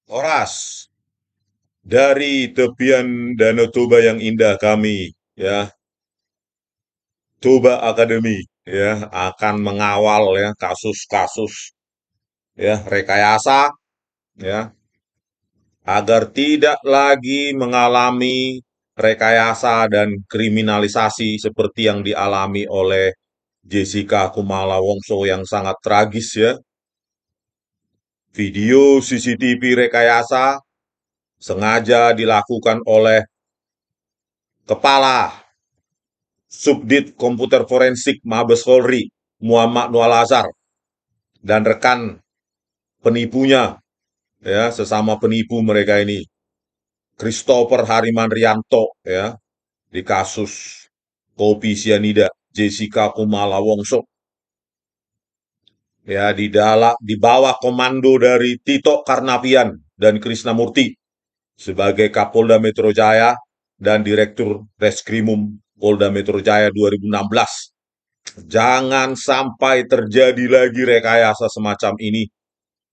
Horas, dari tepian Danau Toba yang indah kami, ya, Toba Academy, ya, akan mengawal ya kasus-kasus ya rekayasa, ya, agar tidak lagi mengalami rekayasa dan kriminalisasi seperti yang dialami oleh Jessica Kumala Wongso yang sangat tragis ya. Video CCTV rekayasa sengaja dilakukan oleh Kepala Subdit Komputer Forensik Mabes Polri, Muhammad Nual Azhar, dan rekan penipunya, ya, sesama penipu mereka ini, Christopher Harimanrianto, ya, di kasus kopi sianida, Jessica Kumala Wongso, ya, di bawah komando dari Tito Karnavian dan Krisnamurti sebagai Kapolda Metro Jaya dan Direktur Reskrimum Polda Metro Jaya 2016. Jangan sampai terjadi lagi rekayasa semacam ini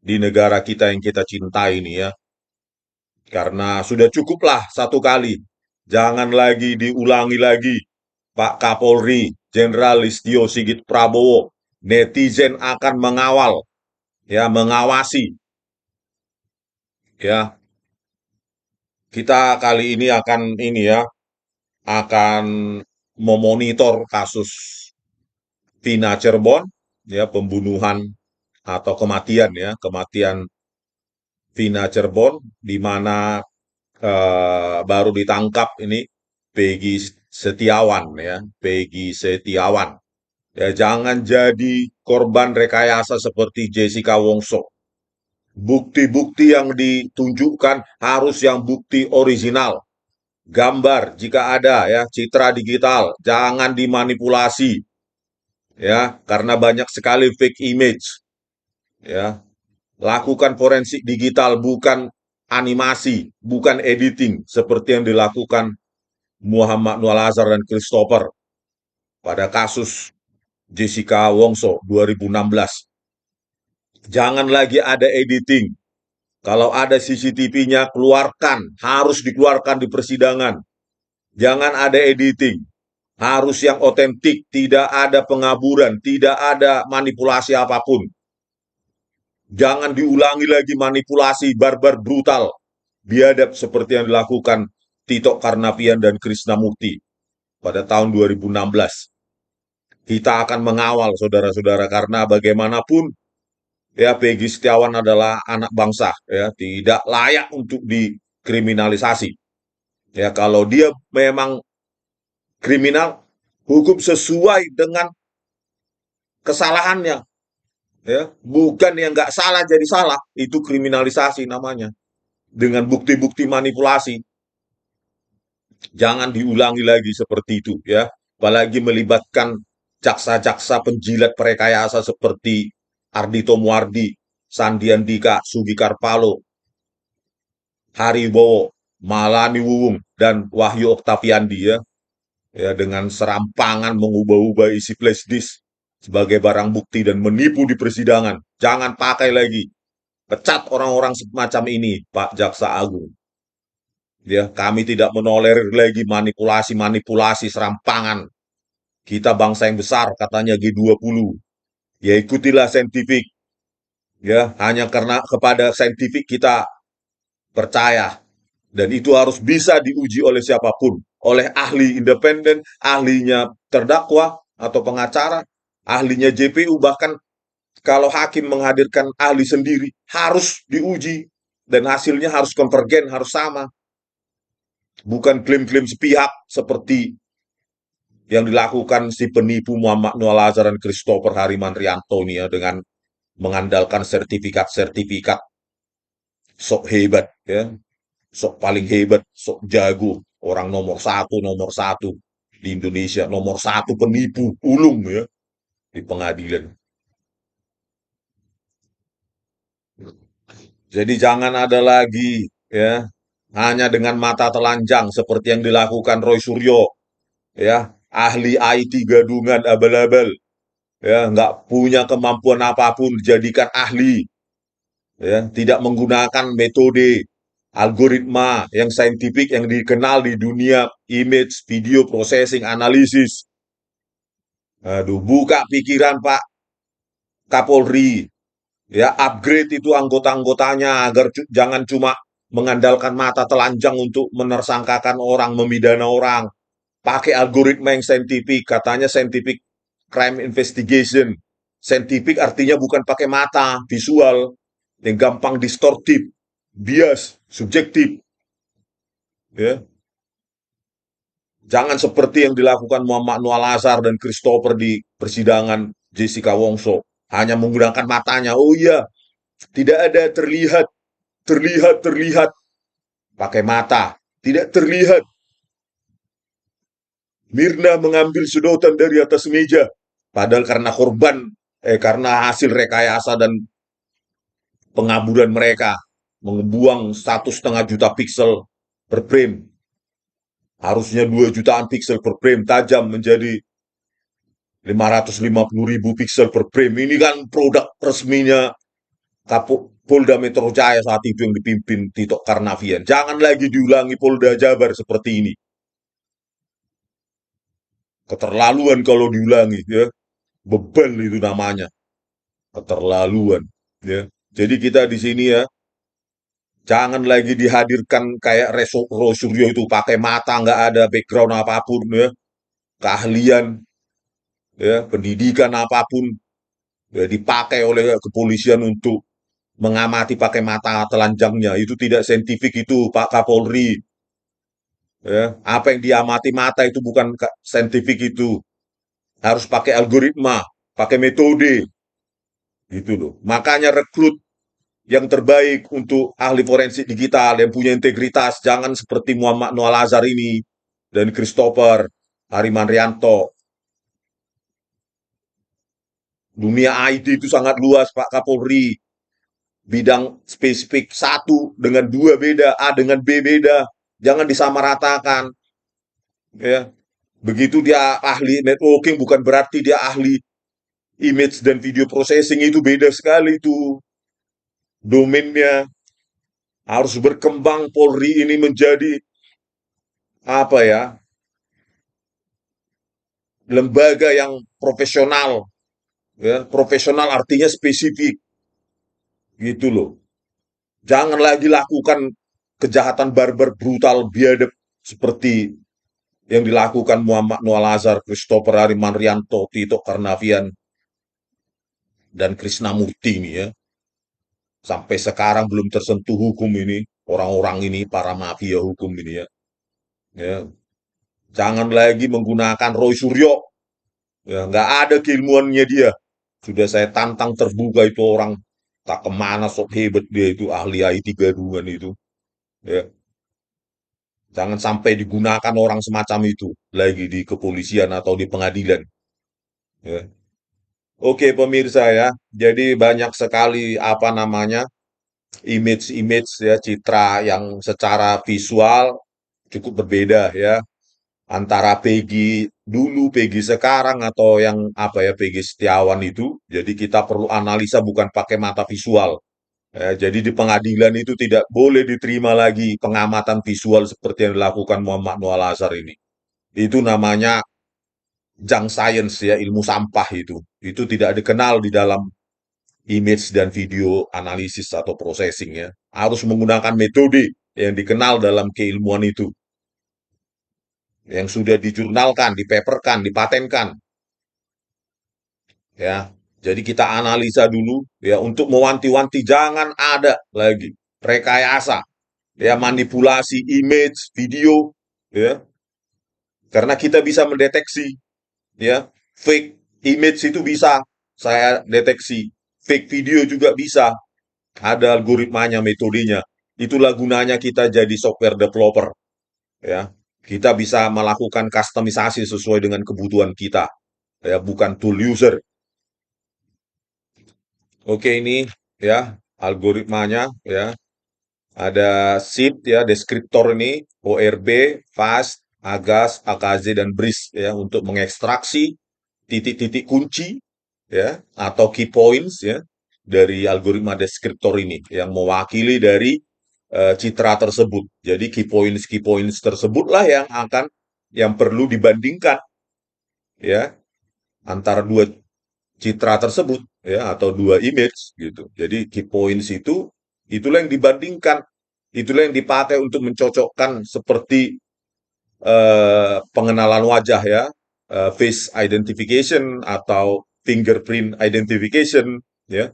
di negara kita yang kita cintai ini ya. Karena sudah cukuplah satu kali. Jangan lagi diulangi lagi. Pak Kapolri, Jenderal Listio Sigit Prabowo, netizen akan mengawal, ya, mengawasi, ya. Kita kali ini akan ini ya, akan memonitor kasus Vina Cirebon, ya, pembunuhan atau kematian ya, kematian Vina Cirebon, di mana baru ditangkap ini Peggy Setiawan ya, Peggy Setiawan. Ya, jangan jadi korban rekayasa seperti Jessica Wongso. Bukti-bukti yang ditunjukkan harus yang bukti original. Gambar jika ada ya, citra digital, jangan dimanipulasi ya, karena banyak sekali fake image ya. Lakukan forensik digital, bukan animasi, bukan editing seperti yang dilakukan Muhammad Nual Azhar dan Christopher pada kasus Jessica Wongso 2016. Jangan lagi ada editing. Kalau ada CCTV-nya, keluarkan. Harus dikeluarkan di persidangan. Jangan ada editing. Harus yang otentik, tidak ada pengaburan, tidak ada manipulasi apapun. Jangan diulangi lagi manipulasi barbar brutal, biadab seperti yang dilakukan Tito Karnavian dan Krisnamurti pada tahun 2016. Kita akan mengawal saudara-saudara karena bagaimanapun ya Peggy Setiawan adalah anak bangsa ya, tidak layak untuk dikriminalisasi. Ya kalau dia memang kriminal, hukum sesuai dengan kesalahannya ya, bukan yang nggak salah jadi salah, itu kriminalisasi namanya dengan bukti-bukti manipulasi. Jangan diulangi lagi seperti itu ya, apalagi melibatkan jaksa-jaksa penjilat perekayasa seperti Ardito Muardi, Sandiandika, Sugi Karpalo, Haribowo, Malani Wuwung, dan Wahyu Oktaviandi ya, ya dengan serampangan mengubah-ubah isi flash disk sebagai barang bukti dan menipu di persidangan. Jangan pakai lagi. Pecat orang-orang semacam ini, Pak Jaksa Agung. Ya, kami tidak menolerir lagi manipulasi-manipulasi serampangan. Kita bangsa yang besar, katanya G20. Ya ikutilah saintifik. Ya, hanya karena kepada saintifik kita percaya. Dan itu harus bisa diuji oleh siapapun. Oleh ahli independen, ahlinya terdakwa atau pengacara, ahlinya JPU, bahkan kalau hakim menghadirkan ahli sendiri, harus diuji. Dan hasilnya harus konvergen, harus sama. Bukan klaim-klaim sepihak seperti yang dilakukan si penipu Muhammad Nual Azhar dan Christopher Harimanrianto ini ya, dengan mengandalkan sertifikat-sertifikat sok hebat ya, sok paling hebat, sok jago, orang nomor satu di Indonesia, nomor satu penipu ulung ya di pengadilan. Jadi jangan ada lagi ya hanya dengan mata telanjang seperti yang dilakukan Roy Suryo ya, ahli IT gadungan abal-abal ya, nggak punya kemampuan apapun dijadikan ahli ya, tidak menggunakan metode algoritma yang saintifik yang dikenal di dunia image video processing analisis. Aduh, buka pikiran Pak Kapolri, ya upgrade itu anggota-anggotanya agar jangan cuma mengandalkan mata telanjang untuk menersangkakan orang, memidana orang. Pakai algoritma yang saintifik, katanya scientific crime investigation. Scientific artinya bukan pakai mata, visual, yang gampang distortif, bias, subjektif. Ya. Jangan seperti yang dilakukan Muhammad Noah Lazar dan Christopher di persidangan Jessica Wongso. Hanya menggunakan matanya. Oh iya, tidak ada terlihat. Pakai mata. Tidak terlihat. Mirna mengambil sedotan dari atas meja. Padahal karena hasil rekayasa dan pengaburan mereka membuang 1,5 juta piksel per frame. Harusnya 2 jutaan piksel per frame tajam menjadi 550.000 piksel per frame. Ini kan produk resminya Polda Metro Jaya saat itu yang dipimpin Tito Karnavian. Jangan lagi diulangi Polda Jabar seperti ini. Keterlaluan kalau diulangi, ya. Beban itu namanya. Keterlaluan, ya. Jadi kita di sini ya, jangan lagi dihadirkan kayak Rosuryo itu pakai mata, nggak ada background apapun, ya. Keahlian, ya, pendidikan apapun, ya, dipakai oleh kepolisian untuk mengamati pakai mata telanjangnya. Itu tidak saintifik itu, Pak Kapolri. Ya, apa yang diamati mata itu bukan saintifik itu. Harus pakai algoritma, pakai metode. Gitu loh. Makanya rekrut yang terbaik untuk ahli forensik digital yang punya integritas. Jangan seperti Muhammad Noah Lazar ini dan Christopher Hariman Rianto. Dunia IT itu sangat luas, Pak Kapolri. Bidang spesifik satu dengan dua beda, A dengan B beda. Jangan disamaratakan. Ya, begitu dia ahli networking bukan berarti dia ahli image dan video processing, itu beda sekali itu domainnya. Harus berkembang Polri ini menjadi apa ya, lembaga yang profesional, ya. Profesional artinya spesifik, gitu loh. Jangan lagi lakukan kejahatan barbar, brutal, biadab seperti yang dilakukan Muhammad Noah Lazar, Christopher Harimanrianto, Tito Karnavian, dan Krisnamurti ini, ya. Sampai sekarang belum tersentuh hukum ini, orang-orang ini, para mafia hukum ini, ya. Ya. Jangan lagi menggunakan Roy Suryo, ya, nggak ada keilmuannya dia. Sudah saya tantang terbuka itu orang, tak kemana sok hebat dia itu ahli IT gadungan itu. Ya, jangan sampai digunakan orang semacam itu lagi di kepolisian atau di pengadilan. Ya. Oke pemirsa ya, jadi banyak sekali apa namanya image-image ya citra yang secara visual cukup berbeda ya antara Peggy dulu, Peggy sekarang atau yang apa ya Peggy Setiawan itu. Jadi kita perlu analisa bukan pakai mata visual. Jadi di pengadilan itu tidak boleh diterima lagi pengamatan visual seperti yang dilakukan Muhammad Noah Lazar ini. Itu namanya junk science ya, ilmu sampah itu. Itu tidak dikenal di dalam image dan video analisis atau processing ya. Harus menggunakan metode yang dikenal dalam keilmuan itu. Yang sudah dijurnalkan, dipaperkan, dipatenkan. Ya, jadi kita analisa dulu ya untuk mewanti-wanti jangan ada lagi rekayasa, ya manipulasi image, video, ya. Karena kita bisa mendeteksi, ya, fake image itu bisa saya deteksi, fake video juga bisa. Ada algoritmanya, metodenya. Itulah gunanya kita jadi software developer, ya. Kita bisa melakukan customisasi sesuai dengan kebutuhan kita, ya, bukan tool user. Oke, ini ya algoritmanya ya. Ada sheet ya, deskriptor ini, ORB, FAST, AGAS, AKZ, dan BRIS ya untuk mengekstraksi titik-titik kunci ya atau key points ya. dari algoritma deskriptor ini yang mewakili dari citra tersebut. Jadi key points tersebutlah yang perlu dibandingkan ya antara dua citra tersebut ya atau dua image gitu. Jadi key points itu itulah yang dibandingkan, itulah yang dipakai untuk mencocokkan seperti pengenalan wajah ya, face identification atau fingerprint identification ya,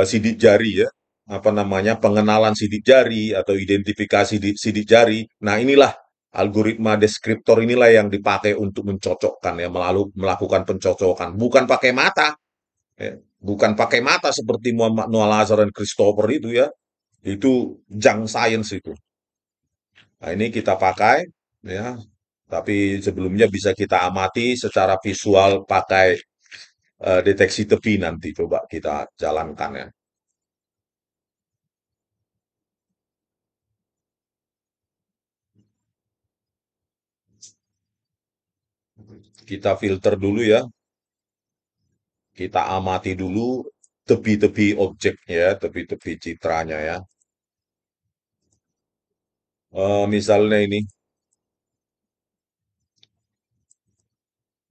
sidik jari ya, apa namanya pengenalan sidik jari atau identifikasi sidik jari. Nah inilah algoritma deskriptor inilah yang dipakai untuk mencocokkan ya, melalui melakukan pencocokan, bukan pakai mata, ya. Bukan pakai mata seperti Muhammad Noah Lazar dan Christopher itu ya, itu junk science itu. Nah, ini kita pakai ya, tapi sebelumnya bisa kita amati secara visual pakai deteksi tepi nanti coba kita jalankan ya. Kita filter dulu ya, kita amati dulu tepi-tepi objeknya, tepi-tepi citranya ya. Misalnya ini,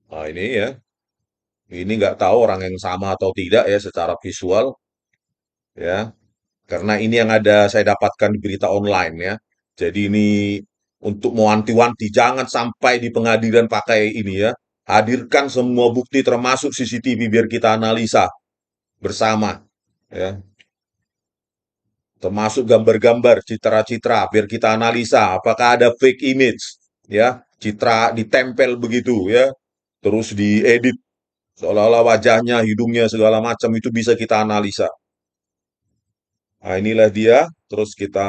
nah ini ya, ini nggak tahu orang yang sama atau tidak ya secara visual ya. Karena ini yang ada saya dapatkan di berita online ya. Jadi ini untuk mewanti-wanti jangan sampai di pengadilan pakai ini ya. Hadirkan semua bukti termasuk CCTV biar kita analisa bersama ya. Termasuk gambar-gambar, citra-citra biar kita analisa apakah ada fake image ya. Citra ditempel begitu ya. Terus diedit seolah-olah wajahnya, hidungnya segala macam itu bisa kita analisa. Nah, inilah dia. Terus kita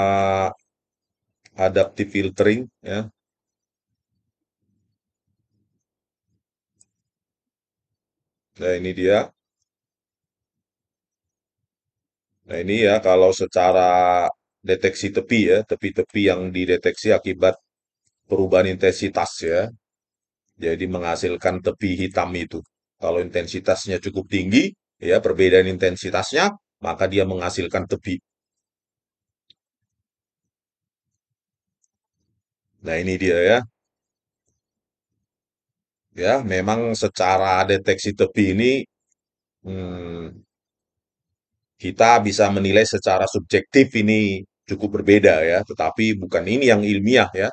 adaptive filtering ya. Nah, ini dia. Nah, ini ya kalau secara deteksi tepi ya, tepi-tepi yang dideteksi akibat perubahan intensitas ya. Jadi menghasilkan tepi hitam itu. Kalau intensitasnya cukup tinggi, ya perbedaan intensitasnya, maka dia menghasilkan tepi. Nah, ini dia ya. Ya, memang secara deteksi tepi ini hmm, kita bisa menilai secara subjektif ini cukup berbeda ya, tetapi bukan ini yang ilmiah ya.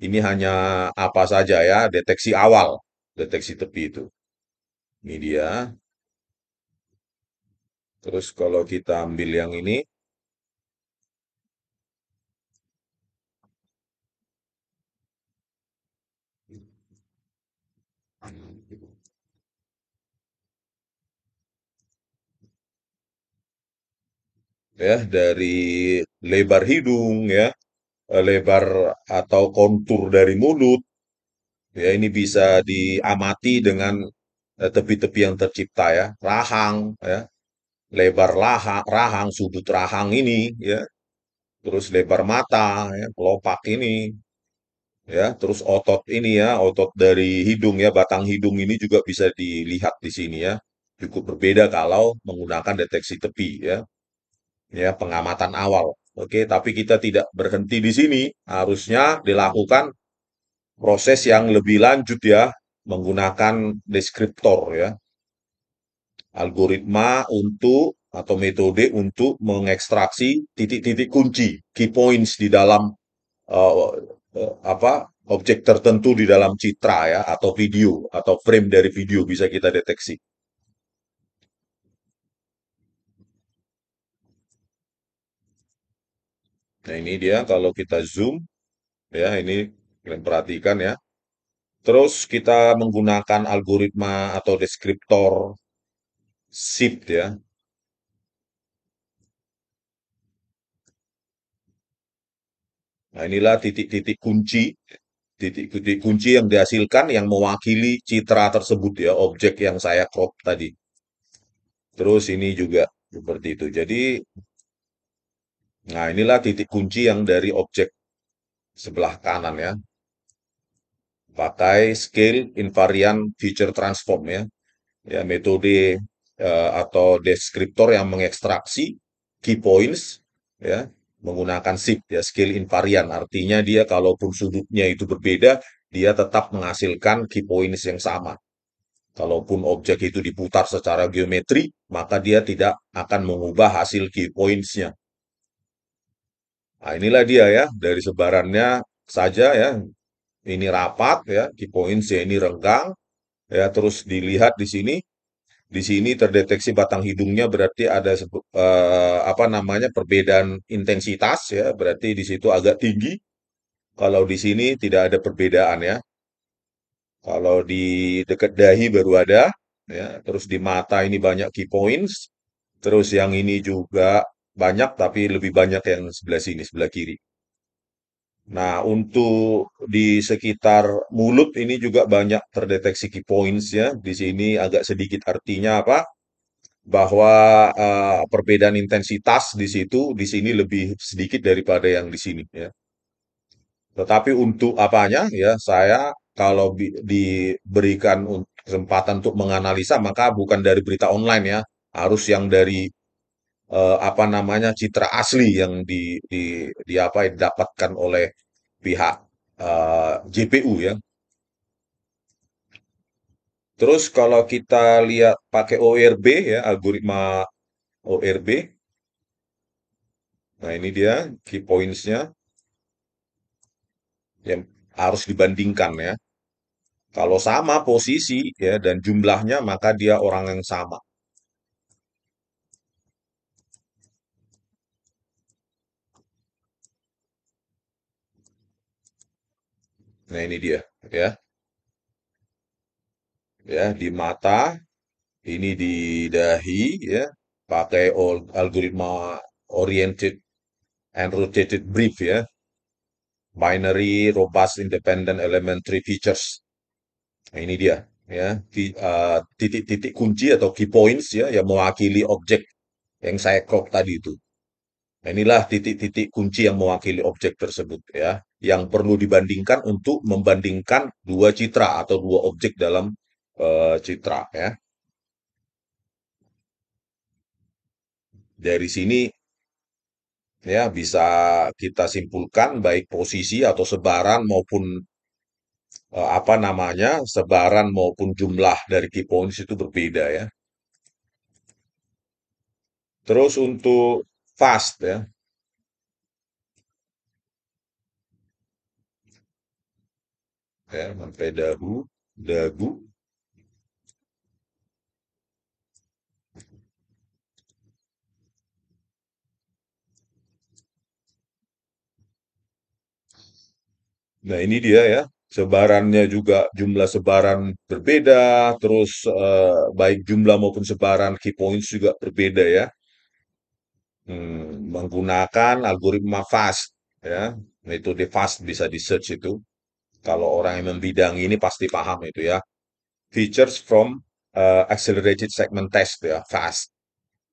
Ini hanya apa saja ya, deteksi awal, deteksi tepi itu. Ini dia. Terus kalau kita ambil yang ini, ya dari lebar hidung ya, lebar atau kontur dari mulut, ya ini bisa diamati dengan tepi-tepi yang tercipta ya, rahang ya, lebar rahang, sudut rahang ini ya, terus lebar mata ya, kelopak ini ya, terus otot ini ya, otot dari hidung ya, batang hidung ini juga bisa dilihat di sini ya. Cukup berbeda kalau menggunakan deteksi tepi ya, ya pengamatan awal. Oke, tapi kita tidak berhenti di sini. Harusnya dilakukan proses yang lebih lanjut ya, menggunakan deskriptor ya, algoritma untuk atau metode untuk mengekstraksi titik-titik kunci, key points di dalam eh, apa objek tertentu di dalam citra ya atau video atau frame dari video bisa kita deteksi. Nah, ini dia kalau kita zoom ya ini kalian perhatikan ya. Terus kita menggunakan algoritma atau deskriptor shift ya. Nah, inilah titik-titik kunci, titik-titik kunci yang dihasilkan yang mewakili citra tersebut ya, objek yang saya crop tadi. Terus ini juga seperti itu. Jadi, nah inilah titik kunci yang dari objek sebelah kanan ya. Pakai scale invariant feature transform ya. Ya, metode atau deskriptor yang mengekstraksi key points ya menggunakan shift ya scale invariant. Artinya dia kalaupun sudutnya itu berbeda, dia tetap menghasilkan key points yang sama. Kalaupun objek itu diputar secara geometri, maka dia tidak akan mengubah hasil key points-nya. Nah, inilah dia ya, dari sebarannya saja ya, ini rapat ya, key points-nya ini renggang, ya, terus dilihat di sini terdeteksi batang hidungnya berarti ada apa namanya perbedaan intensitas ya, berarti di situ agak tinggi. Kalau di sini tidak ada perbedaan ya. Kalau di dekat dahi baru ada, ya. Terus di mata ini banyak key points. Terus yang ini juga banyak, tapi lebih banyak yang sebelah sini, sebelah kiri. Nah, untuk di sekitar mulut ini juga banyak terdeteksi key points ya. Di sini agak sedikit artinya apa? Bahwa perbedaan intensitas di situ, di sini lebih sedikit daripada yang di sini ya. Tetapi untuk apanya ya, saya kalau diberikan kesempatan untuk menganalisa, maka bukan dari berita online ya, harus yang dari apa namanya citra asli yang di apa didapatkan oleh pihak JPU ya. Terus kalau kita lihat pakai ORB ya, algoritma ORB, nah ini dia key points-nya yang harus dibandingkan ya. Kalau sama posisi ya dan jumlahnya maka dia orang yang sama. Nah ini dia ya. Ya di mata, ini di dahi ya, pakai algoritma oriented and rotated brief ya. Binary robust independent elementary features. Nah ini dia ya. Titik-titik kunci atau key points ya yang mewakili objek yang saya crop tadi itu. Nah, inilah titik-titik kunci yang mewakili objek tersebut ya, yang perlu dibandingkan untuk membandingkan dua citra atau dua objek dalam citra ya. Dari sini ya bisa kita simpulkan baik posisi atau sebaran maupun apa namanya, sebaran maupun jumlah dari key points itu berbeda ya. Terus untuk fast ya, ya sampai dagu, dagu. Nah, ini dia ya. Sebarannya juga jumlah sebaran berbeda, terus baik jumlah maupun sebaran key points juga berbeda ya. Menggunakan algoritma FAST ya. Metode FAST bisa di search itu. Kalau orang yang membidangi ini pasti paham itu ya. Features from Accelerated Segment Test ya, FAST.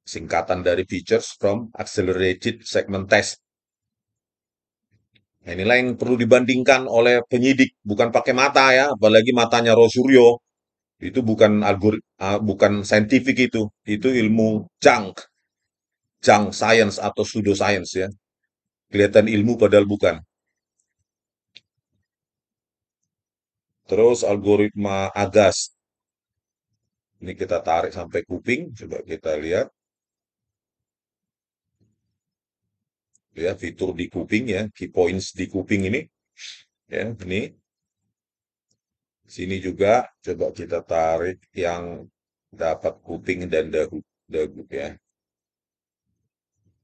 Singkatan dari Features from Accelerated Segment Test. Nah, inilah yang perlu dibandingkan oleh penyidik, bukan pakai mata ya, apalagi matanya Rosuryo. Itu bukan bukan saintifik itu ilmu junk science atau pseudoscience ya. Kelihatan ilmu padahal bukan. Terus algoritma Agas. Ini kita tarik sampai kuping, coba kita lihat ya fitur di kuping ya, key points di kuping ini ya, ini sini juga coba kita tarik yang dapat kuping dan dagu dagu ya.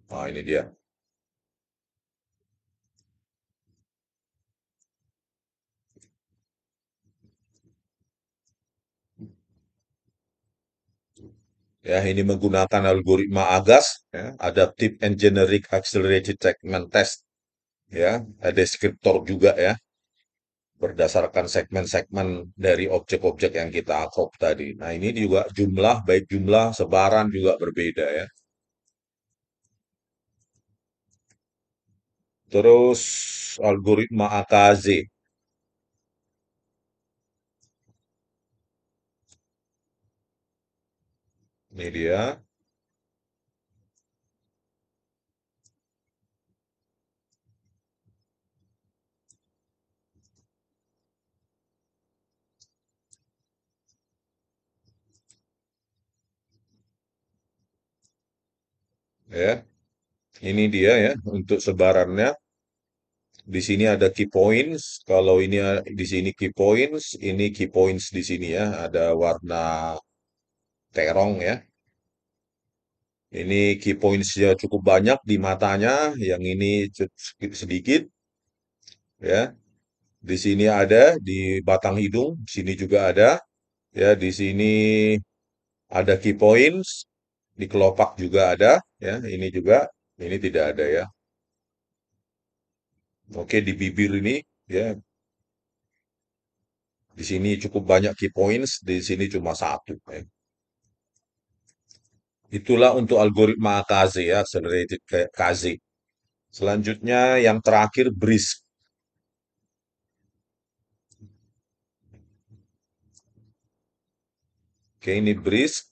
Nah, ini dia. Ya, ini menggunakan algoritma AGAS, ya, Adaptive and Generic Accelerated Segment Test, ya, ada deskriptor juga ya, berdasarkan segmen-segmen dari objek-objek yang kita crop tadi. Nah, ini juga jumlah, baik jumlah, sebaran juga berbeda ya. Terus algoritma AKZ. Ini dia, ya. Ini dia ya untuk sebarannya. Di sini ada key points. Kalau ini di sini key points, ini key points di sini ya. Ada warna terong ya. Ini key points-nya cukup banyak di matanya. Yang ini sedikit ya. Di sini ada di batang hidung, sini juga ada ya. Di sini ada key points, di kelopak juga ada ya. Ini juga, ini tidak ada ya. Oke, di bibir ini ya. Di sini cukup banyak key points, di sini cuma satu ya. Itulah untuk algoritma AKZ ya, accelerated KZ. Selanjutnya yang terakhir BRISC. Oke, ini BRISC.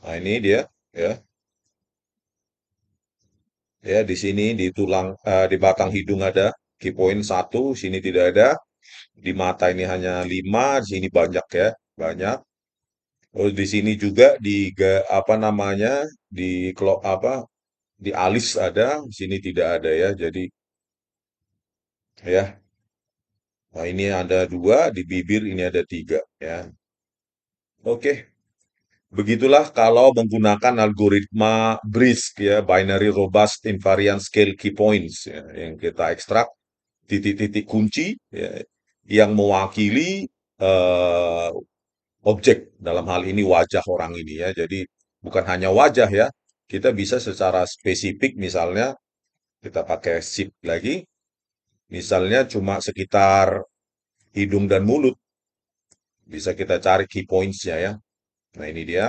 Nah, ini dia ya. Ya, di sini di tulang di batang hidung ada key point satu, sini tidak ada. Di mata ini hanya 5, di sini banyak ya, banyak. Oh, di sini juga di apa namanya? Di apa? Di alis ada, di sini tidak ada ya. Jadi ya, nah ini ada 2, di bibir ini ada 3 ya. Oke, begitulah kalau menggunakan algoritma BRISC ya, Binary Robust Invariant Scale Key Points ya, yang kita ekstrak titik-titik kunci ya, yang mewakili eh, objek dalam hal ini wajah orang ini ya. Jadi bukan hanya wajah ya, kita bisa secara spesifik misalnya kita pakai shift lagi, misalnya cuma sekitar hidung dan mulut bisa kita cari key points-nya ya. Nah ini dia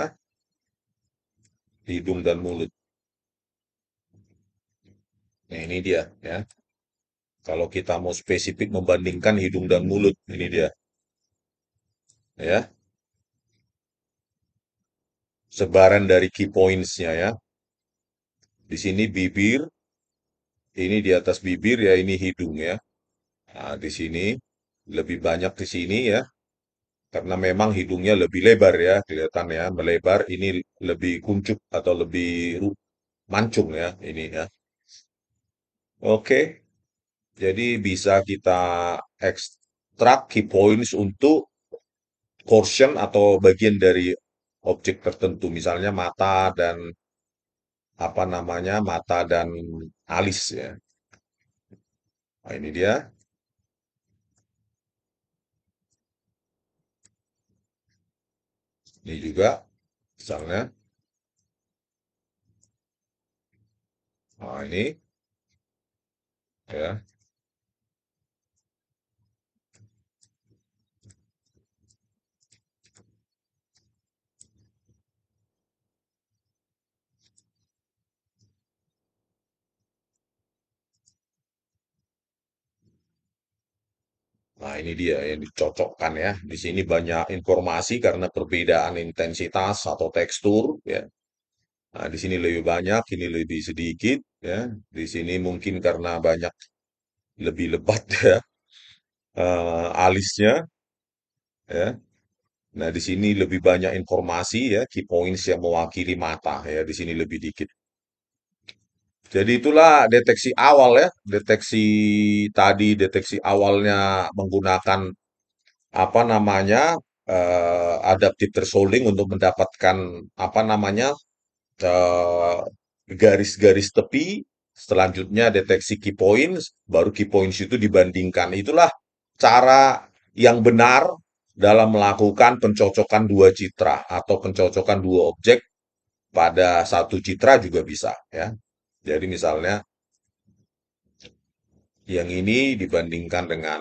hidung dan mulut. Nah ini dia ya. Kalau kita mau spesifik membandingkan hidung dan mulut, ini dia ya. Sebaran dari key points-nya ya. Di sini bibir, ini di atas bibir ya, ini hidung ya. Nah, di sini lebih banyak di sini ya, karena memang hidungnya lebih lebar ya, kelihatan ya, melebar. Ini lebih kuncup atau lebih mancung ya, ini ya. Oke, jadi bisa kita ekstrak key points untuk portion atau bagian dari objek tertentu, misalnya mata dan apa namanya, mata dan alis ya. Nah, ini dia. Ini juga misalnya. Nah, ini ya. Nah, ini dia yang dicocokkan ya. Di sini banyak informasi karena perbedaan intensitas atau tekstur ya. Nah, di sini lebih banyak, ini lebih sedikit ya. Di sini mungkin karena banyak lebih lebat ya alisnya ya. Nah, di sini lebih banyak informasi ya, key points yang mewakili mata ya. Di sini lebih dikit. Jadi itulah deteksi awal ya. Deteksi tadi, deteksi awalnya menggunakan apa namanya adaptive thresholding untuk mendapatkan apa namanya eh, garis-garis tepi. Selanjutnya deteksi key points, baru key points itu dibandingkan. Itulah cara yang benar dalam melakukan pencocokan dua citra atau pencocokan dua objek pada satu citra juga bisa ya. Jadi misalnya yang ini dibandingkan dengan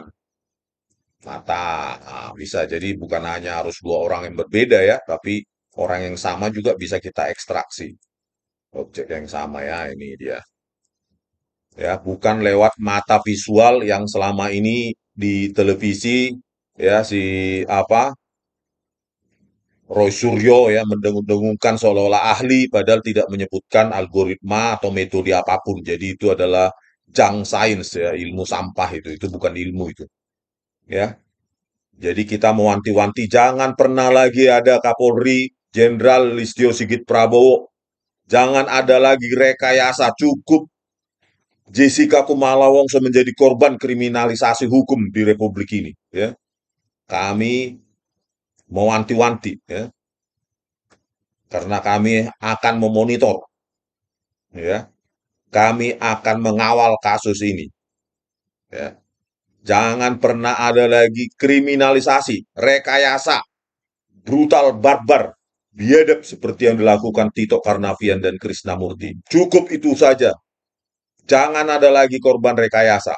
mata. Nah, bisa jadi bukan hanya harus dua orang yang berbeda ya, tapi orang yang sama juga bisa kita ekstraksi. Objek yang sama ya, ini dia. Ya, bukan lewat mata visual yang selama ini di televisi ya si apa Roy Suryo ya mendengung-dengungkan seolah-olah ahli padahal tidak menyebutkan algoritma atau metode apapun. Jadi itu adalah junk science ya, ilmu sampah itu bukan ilmu itu ya. Jadi kita mewanti-wanti jangan pernah lagi ada Kapolri Jenderal Listio Sigit Prabowo. Jangan ada lagi rekayasa, cukup Jessica Kumala Wongso menjadi korban kriminalisasi hukum di Republik ini ya. Kami mewanti-wanti ya karena kami akan memonitor ya. Kami akan mengawal kasus ini ya. Jangan pernah ada lagi kriminalisasi, rekayasa, brutal, barbar, biadab seperti yang dilakukan Tito Karnavian dan Krisnamurti. Cukup itu saja. Jangan ada lagi korban rekayasa.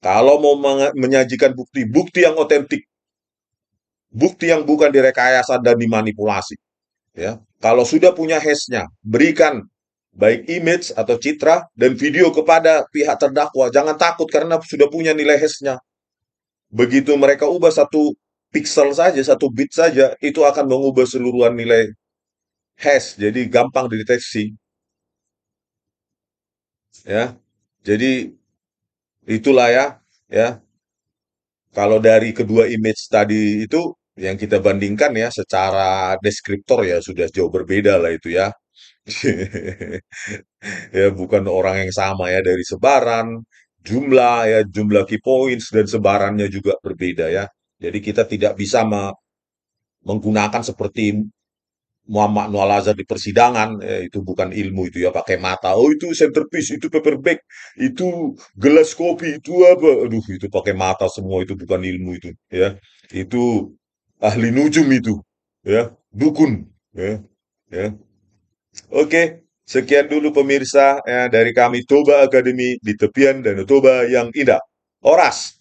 Kalau mau menyajikan bukti, bukti yang otentik, bukti yang bukan direkayasa dan dimanipulasi. Ya, kalau sudah punya hash-nya, berikan baik image atau citra dan video kepada pihak terdakwa. Jangan takut karena sudah punya nilai hash-nya. Begitu mereka ubah satu pixel saja, satu bit saja, itu akan mengubah seluruhan nilai hash. Jadi gampang dideteksi. Ya, jadi itulah ya. Ya, kalau dari kedua image tadi itu yang kita bandingkan ya, secara deskriptor ya sudah jauh berbeda lah itu ya. Ya bukan orang yang sama ya dari sebaran, jumlah ya, jumlah key points dan sebarannya juga berbeda ya. Jadi kita tidak bisa menggunakan seperti Muhammad Noor Azhar di persidangan, itu bukan ilmu itu ya, pakai mata. Oh itu centerpiece, itu paperback, itu gelas kopi, itu apa? Aduh, itu pakai mata semua, itu bukan ilmu itu ya. Itu ahli nujum itu ya, dukun ya. Ya. Oke, sekian dulu pemirsa ya, dari kami Toba Academy di tepian Danau Toba yang indah. Oras.